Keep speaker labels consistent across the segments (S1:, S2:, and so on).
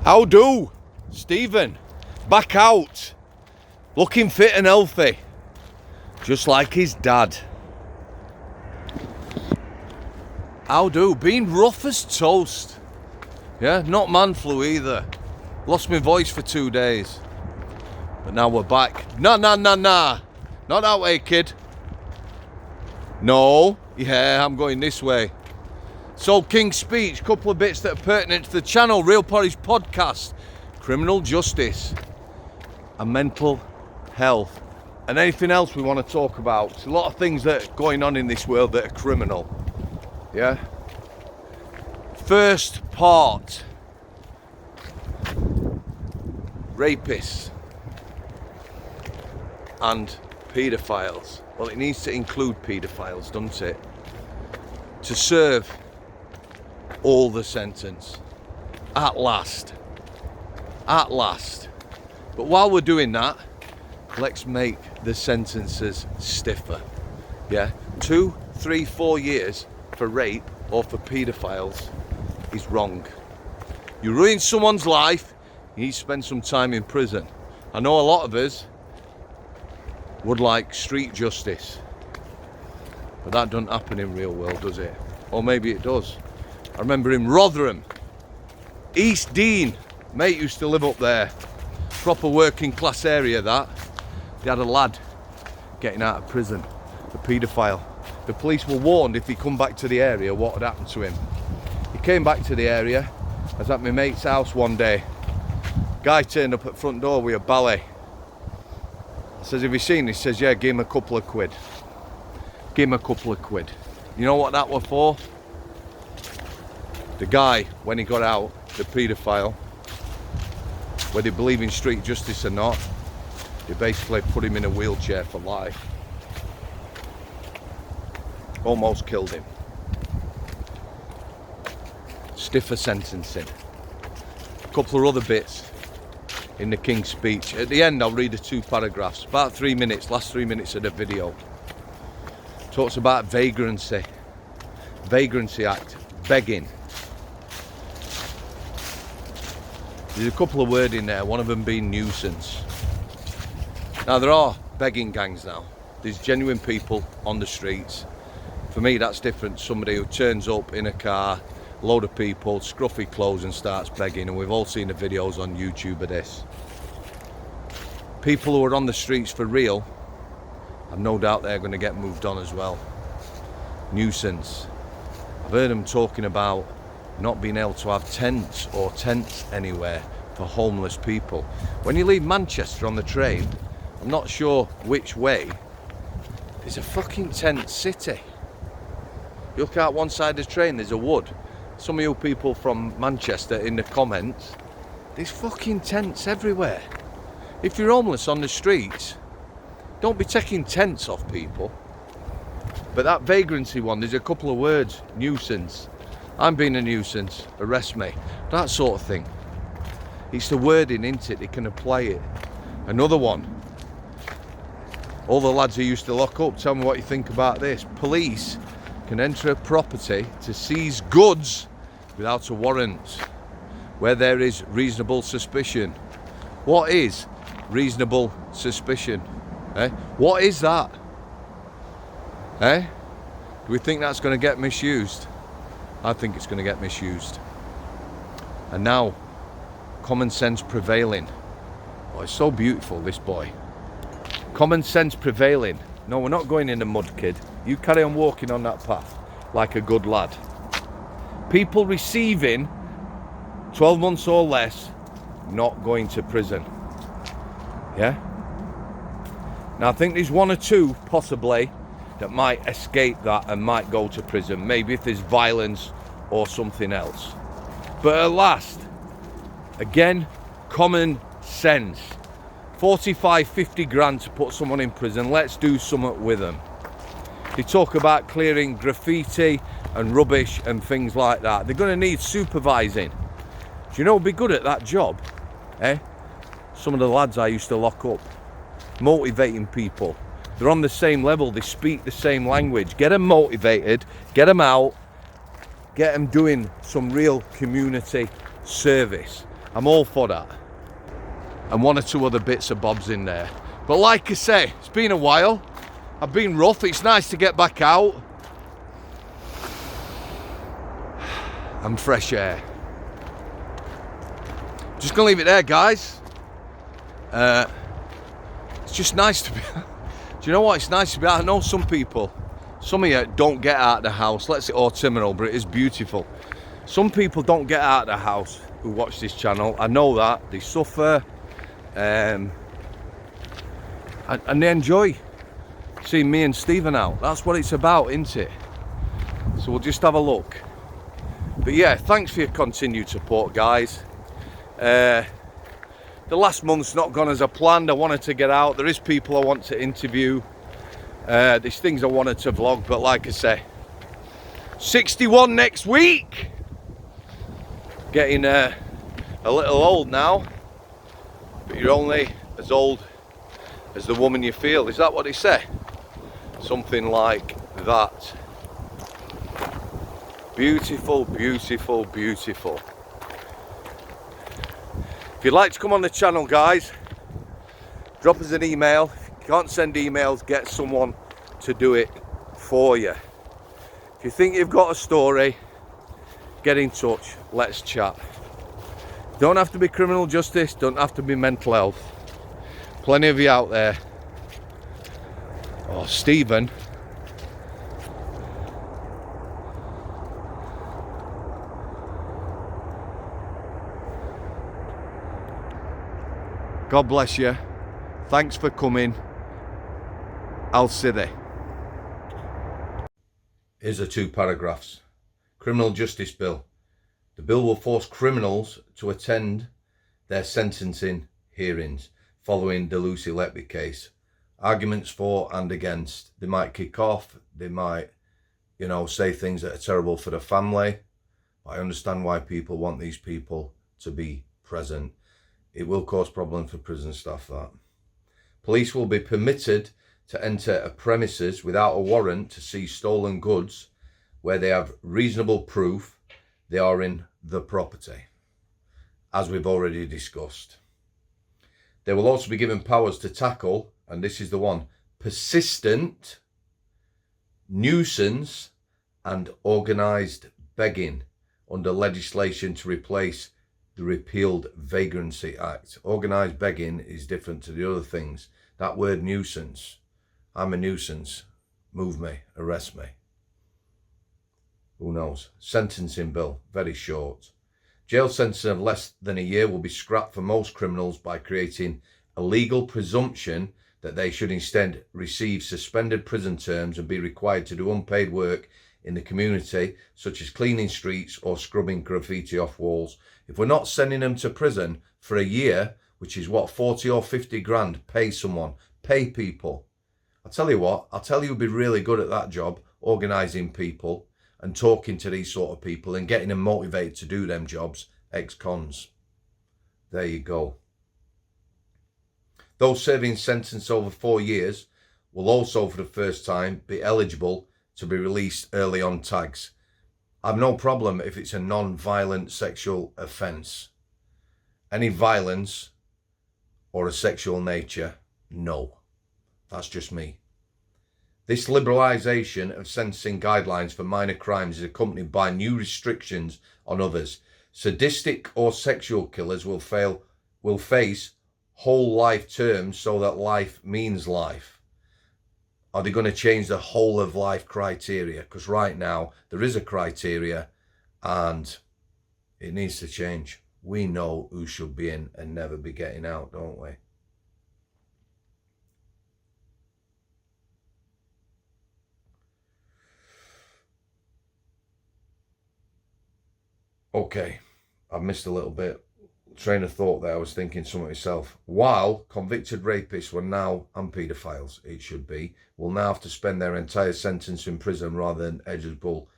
S1: How do? Stephen, back out, looking fit and healthy, just like his dad. How do? Being rough as toast. Yeah, not man flu either. Lost my voice for 2 days. But now we're back. Nah. Not that way, kid. No. Yeah, I'm going this way. So, King's Speech, couple of bits that are pertinent to the channel. Real Porridge Podcast. Criminal justice. And mental health. And anything else we want to talk about. There's a lot of things that are going on in this world that are criminal. Yeah? First part. Rapists. And paedophiles. Well, it needs to include paedophiles, doesn't it? To serve all the sentence. At last. At last. But while we're doing that, let's make the sentences stiffer. Yeah? 2, 3, 4 years for rape or for paedophiles is wrong. You ruin someone's life, you need to spend some time in prison. I know a lot of us would like street justice, but that doesn't happen in real world, does it? Or maybe it does. I remember in Rotherham, East Dean, mate used to live up there, proper working class area that. They had a lad getting out of prison, a paedophile. The police were warned if he come back to the area what had happened to him. He came back to the area. I was at my mate's house one day. Guy turned up at front door with a ballet. I says, have you seen? He says, yeah, give him a couple of quid. Give him a couple of quid. You know what that was for? The guy, when he got out, the paedophile, whether they believe in street justice or not, they basically put him in a wheelchair for life. Almost killed him. Stiffer sentencing. A couple of other bits in the King's Speech. At the end I'll read the 2 paragraphs, about 3 minutes, last 3 minutes of the video. Talks about vagrancy. Vagrancy Act, begging. There's a couple of words in there, one of them being nuisance. Now there are begging gangs now. There's genuine people on the streets. For me that's different. Somebody who turns up in a car, load of people, scruffy clothes and starts begging, and we've all seen the videos on YouTube of this. People who are on the streets for real, I've no doubt they're going to get moved on as well. Nuisance. I've heard them talking about not being able to have tents or tents anywhere for homeless people. When you leave Manchester on the train, I'm not sure which way, there's a fucking tent city. You look out one side of the train, there's a wood. Some of you people from Manchester in the comments, there's fucking tents everywhere. If you're homeless on the streets, don't be taking tents off people. But that vagrancy one, there's a couple of words. Nuisance. I'm being a nuisance, arrest me. That sort of thing. It's the wording, isn't it? They can apply it. Another one. All the lads who used to lock up, tell me what you think about this. Police can enter a property to seize goods without a warrant where there is reasonable suspicion. What is reasonable suspicion? What is that? Do we think that's going to get misused? I think it's going to get misused. And now, common sense prevailing. Oh, it's so beautiful, this boy. Common sense prevailing. No, we're not going in the mud, kid. You carry on walking on that path like a good lad. People receiving 12 months or less, not going to prison. Yeah? Now, I think there's 1 or 2, possibly, that might escape that and might go to prison. Maybe if there's violence or something else. But at last, again, common sense. 45, 50 grand to put someone in prison. Let's do something with them. They talk about clearing graffiti and rubbish and things like that. They're going to need supervising. Do you know who'd be good at that job? Some of the lads I used to lock up. Motivating people. They're on the same level, they speak the same language. Get them motivated, get them out, get them doing some real community service. I'm all for that. And one or two other bits of bobs in there. But like I say, it's been a while. I've been rough. It's nice to get back out. And fresh air. Just gonna leave it there, guys. It's just nice to be. Do you know what? It's nice to be out. I know some people, some of you don't get out of the house. Let's say autumnal, but it is beautiful. Some people don't get out of the house who watch this channel. I know that. They suffer. And they enjoy seeing me and Stephen out. That's what it's about, isn't it? So we'll just have a look. But yeah, thanks for your continued support, guys. The last month's not gone as I planned. I wanted to get out. There is people I want to interview. There's things I wanted to vlog, but like I say, 61 next week. Getting a little old now. But you're only as old as the woman you feel. Is that what they say? Something like that. Beautiful, beautiful, beautiful. If you'd like to come on the channel, guys, drop us an email. If you can't send emails, get someone to do it for you. If you think you've got a story, get in touch. Let's chat. Don't have to be criminal justice, don't have to be mental health. Plenty of you out there. Oh, Stephen. God bless you. Thanks for coming. I'll see you. Here's the 2 paragraphs. Criminal Justice Bill. The bill will force criminals to attend their sentencing hearings following the Lucy Letby case. Arguments for and against. They might kick off. They might, say things that are terrible for the family. I understand why people want these people to be present. It will cause problems for prison staff, that. Police will be permitted to enter a premises without a warrant to seize stolen goods where they have reasonable proof they are in the property, as we've already discussed. They will also be given powers to tackle, and this is the one, persistent, nuisance and organised begging under legislation to replace the repealed Vagrancy Act. Organised begging is different to the other things. That word nuisance, I'm a nuisance, move me, arrest me. Who knows? Sentencing bill, very short. Jail sentence of less than a year will be scrapped for most criminals by creating a legal presumption that they should instead receive suspended prison terms and be required to do unpaid work in the community, such as cleaning streets or scrubbing graffiti off walls. If we're not sending them to prison for a year, which is what, 40 or 50 grand, pay someone, pay people. I'll tell you what, I'll tell you who'd be really good at that job, organising people and talking to these sort of people and getting them motivated to do them jobs, ex-cons. There you go. Those serving sentence over 4 years will also, for the first time, be eligible to be released early on tags. I've no problem if it's a non-violent sexual offence. Any violence or a sexual nature, no. That's just me. This liberalisation of sentencing guidelines for minor crimes is accompanied by new restrictions on others. Sadistic or sexual killers will face whole life terms so that life means life. Are they going to change the whole of life criteria? Because right now there is a criteria and it needs to change. We know who should be in and never be getting out, don't we? Okay, I've missed a little bit. Train of thought there. I was thinking something myself. While convicted rapists and paedophiles, it should be, will now have to spend their entire sentence in prison rather than eligible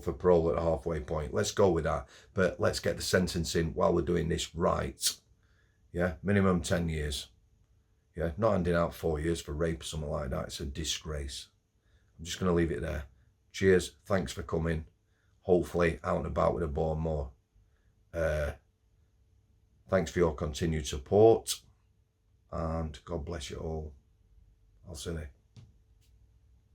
S1: for parole at a halfway point. Let's go with that. But let's get the sentencing while we're doing this right. Yeah, minimum 10 years. Yeah, not handing out 4 years for rape or something like that. It's a disgrace. I'm just going to leave it there. Cheers. Thanks for coming. Hopefully out and about with a ball more. Thanks for your continued support, and God bless you all. I'll see you.